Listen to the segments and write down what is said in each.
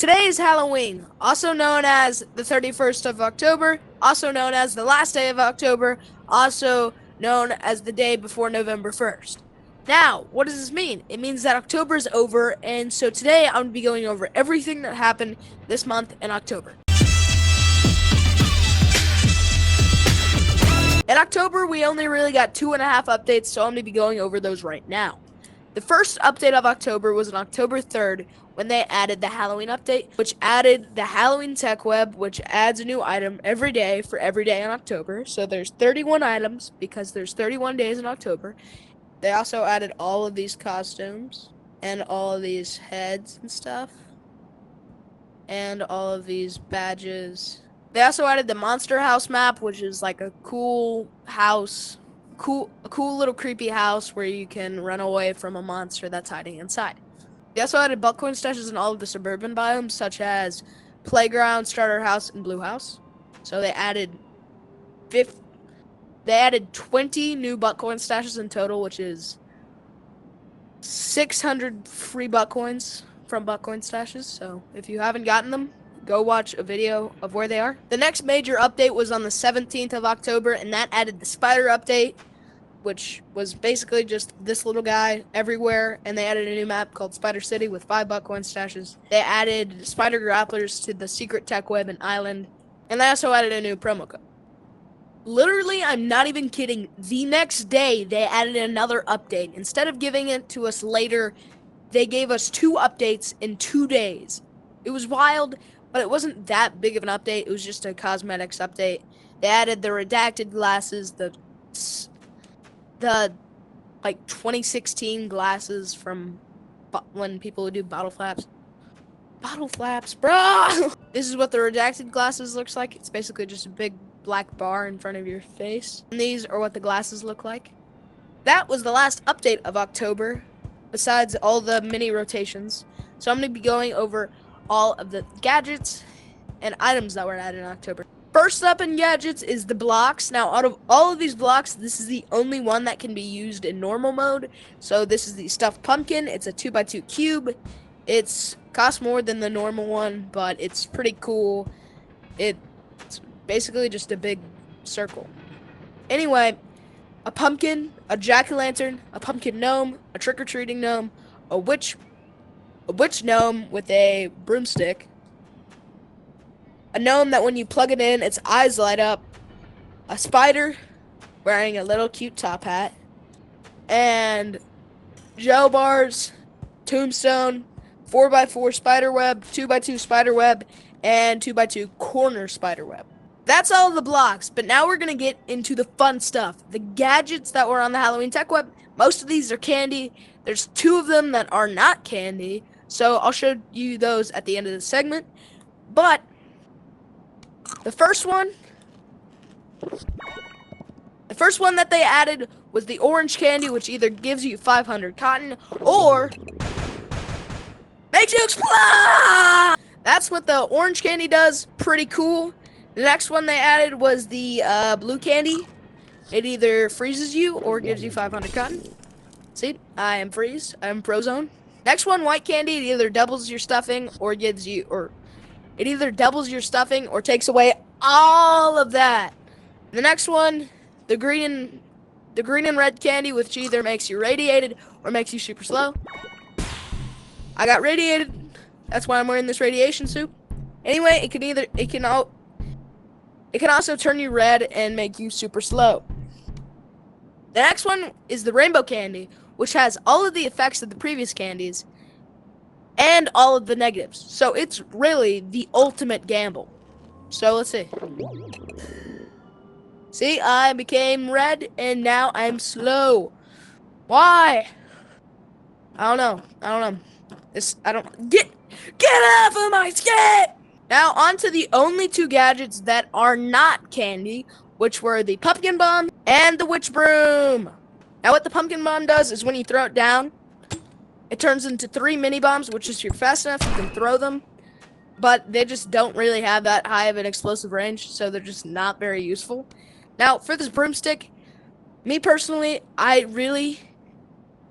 Today is Halloween, also known as the 31st of October, also known as the last day of October, also known as the day before November 1st. Now, what does this mean? It means that October is over, and so today I'm going to be going over everything that happened this month in October. In October, we only really got 2.5 updates, so I'm going to be going over those right now. The first update of October was on October 3rd when they added the Halloween update, which added the Halloween Tech Web, which adds a new item every day for every day in October. So there's 31 items because there's 31 days in October. They also added all of these costumes and all of these heads and stuff and all of these badges. They also added the Monster House map, which is like a cool house. A cool little creepy house where you can run away from a monster that's hiding inside. They also added bulk coin stashes in all of the suburban biomes, such as Playground, Starter House, and Blue House. So they added 20 new bulk coin stashes in total, which is 600 free bulk coins from bulk coin stashes. So if you haven't gotten them, go watch a video of where they are. The next major update was on the 17th of October, and that added the spider update, which was basically just this little guy everywhere, and they added a new map called Spider City with 5 buck coin stashes. They added spider grapplers to the secret tech web and island, and they also added a new promo code. Literally, I'm not even kidding, the next day they added another update. Instead of giving it to us later, they gave us 2 updates in 2 days. It was wild, but it wasn't that big of an update. It was just a cosmetics update. They added the redacted glasses, the like 2016 glasses from when people would do bottle flaps, bro. This is what the redacted glasses looks like. It's basically just a big black bar in front of your face, and these are what the glasses look like. That was the last update of October, besides all the mini rotations. So I'm going to be going over all of the gadgets and items that were added in October. First up in gadgets is the blocks. Now, out of all of these blocks, this is the only one that can be used in normal mode. So this is the stuffed pumpkin. It's a 2x2 cube. It costs more than the normal one, but it's pretty cool. It's basically just a big circle. Anyway, a pumpkin, a jack-o'-lantern, a pumpkin gnome, a trick-or-treating gnome, a witch gnome with a broomstick, a gnome that when you plug it in, its eyes light up, a spider wearing a little cute top hat, and gel bars, tombstone, 4x4 spider web, 2x2 spider web, and 2x2 corner spider web. That's all the blocks, but now we're going to get into the fun stuff. The gadgets that were on the Halloween Tech Web, most of these are candy. There's 2 of them that are not candy, so I'll show you those at the end of the segment. But the first one that they added was the orange candy, which either gives you 500 cotton or makes you explode! That's what the orange candy does. Pretty cool. The next one they added was the blue candy. It either freezes you or gives you 500 cotton. See, I am freeze. I am Frozone. Next one, white candy. It either doubles your stuffing or takes away all of that. The next one, the green and red candy, which either makes you radiated or makes you super slow. I got radiated. That's why I'm wearing this radiation suit. Anyway, it can also turn you red and make you super slow. The next one is the rainbow candy, which has all of the effects of the previous candies and all of the negatives. So it's really the ultimate gamble. So let's see. See, I became red and now I'm slow. Why? I don't know. Get off of my skin! Now on to the only 2 gadgets that are not candy, which were the pumpkin bomb and the witch broom. Now what the pumpkin bomb does is when you throw it down, it turns into 3 mini bombs, which is if you're fast enough, you can throw them. But they just don't really have that high of an explosive range, so they're just not very useful. Now, for this broomstick, me personally, I really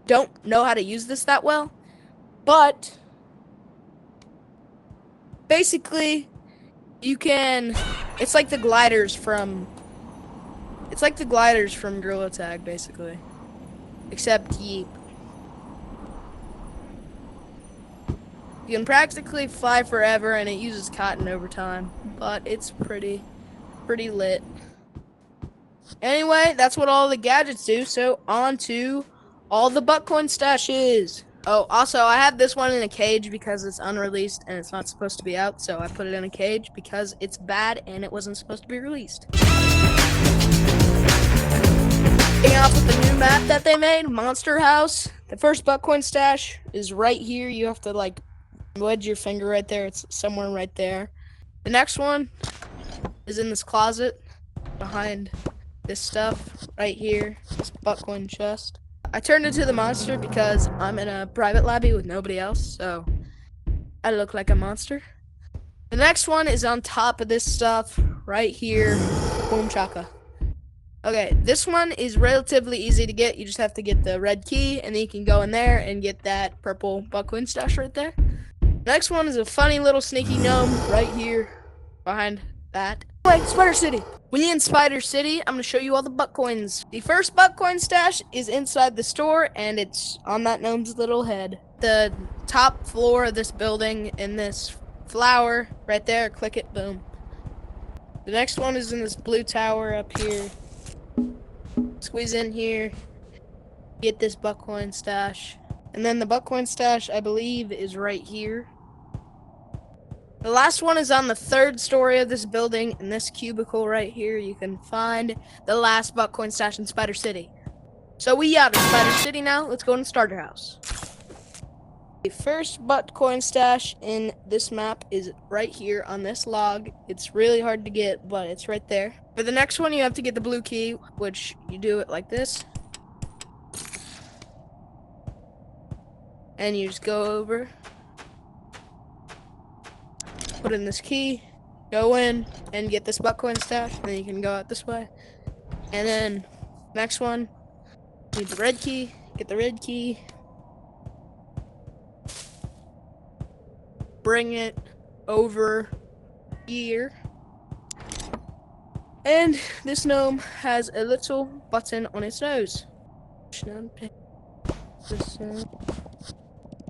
don't know how to use this that well. But basically, you can. It's like the gliders from. It's like the gliders from Gorilla Tag, basically, except Yeep. You can practically fly forever, and it uses cotton over time, but it's pretty lit. Anyway, that's what all the gadgets do. So on to all the Buttcoin stashes. Oh, also I have this one in a cage because it's unreleased and it's not supposed to be out. So I put it in a cage because it's bad and it wasn't supposed to be released. Starting off with the new map that they made, Monster House. The first Buttcoin stash is right here. You have to like wedge your finger right there. It's somewhere right there. The next one is in this closet behind this stuff right here, this Buttcoin chest. I turned into the monster because I'm in a private lobby with nobody else, so I look like a monster. The next one is on top of this stuff right here. Boom chaka. Okay, this one is relatively easy to get. You just have to get the red key, and then you can go in there and get that purple Buttcoin stash right there. Next one is a funny little sneaky gnome right here behind that. Like Spider City. When you're in Spider City, I'm going to show you all the Buttcoins. The first Buttcoin stash is inside the store, and it's on that gnome's little head. The top floor of this building in this flower right there, click it, boom. The next one is in this blue tower up here. Squeeze in here, get this Buttcoin stash. And then the Buttcoin stash, I believe, is right here. The last one is on the third story of this building. In this cubicle right here, you can find the last Buttcoin stash in Spider City. So we out of Spider City now. Let's go in Starter House. The first Buttcoin stash in this map is right here on this log. It's really hard to get, but it's right there. For the next one, you have to get the blue key, which you do it like this. And you just go over. Put in this key, go in, and get this Buttcoin stash, and then you can go out this way. And then, next one, need the red key, get the red key, bring it over here, and this gnome has a little button on its nose.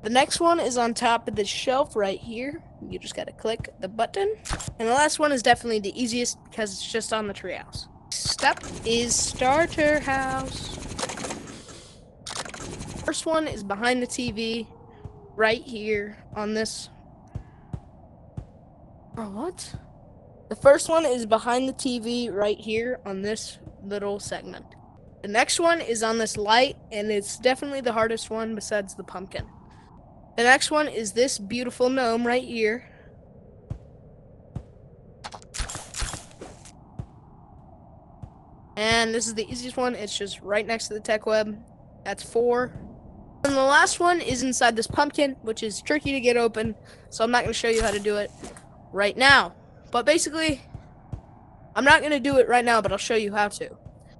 The next one is on top of the shelf right here. You just gotta click the button. And the last one is definitely the easiest because it's just on the treehouse. Step is Starter House. First one is behind the TV right here on this. Oh, what? The first one is behind the TV right here on this little segment. The next one is on this light, and it's definitely the hardest one besides the pumpkin. The next one is this beautiful gnome right here. And this is the easiest one. It's just right next to the tech web. That's 4. And the last one is inside this pumpkin, which is tricky to get open. So I'm not going to show you how to do it right now. But basically, I'm not going to do it right now, but I'll show you how to.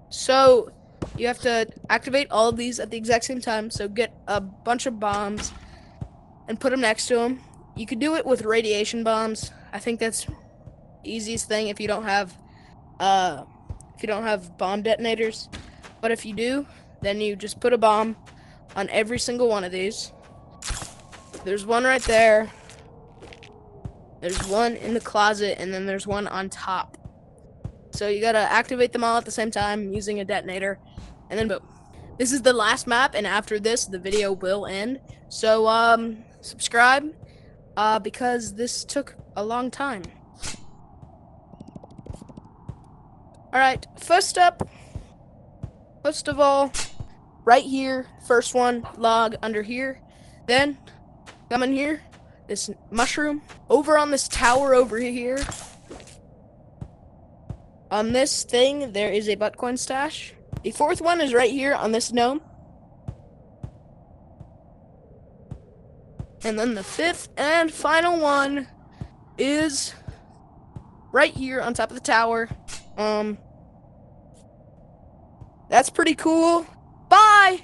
So you have to activate all of these at the exact same time. So get a bunch of bombs and put them next to them. You could do it with radiation bombs. I think that's the easiest thing if you don't have bomb detonators. But if you do, then you just put a bomb on every single one of these. There's one right there. There's one in the closet, and then there's one on top. So you gotta activate them all at the same time using a detonator, and then boom. This is the last map, and after this, the video will end. So, subscribe, because this took a long time. Alright, first of all, right here, first one, log under here. Then, come in here, this mushroom. Over on this tower over here, on this thing, there is a Buttcoin stash. The fourth one is right here on this gnome. And then the fifth and final one is right here on top of the tower. That's pretty cool. Bye!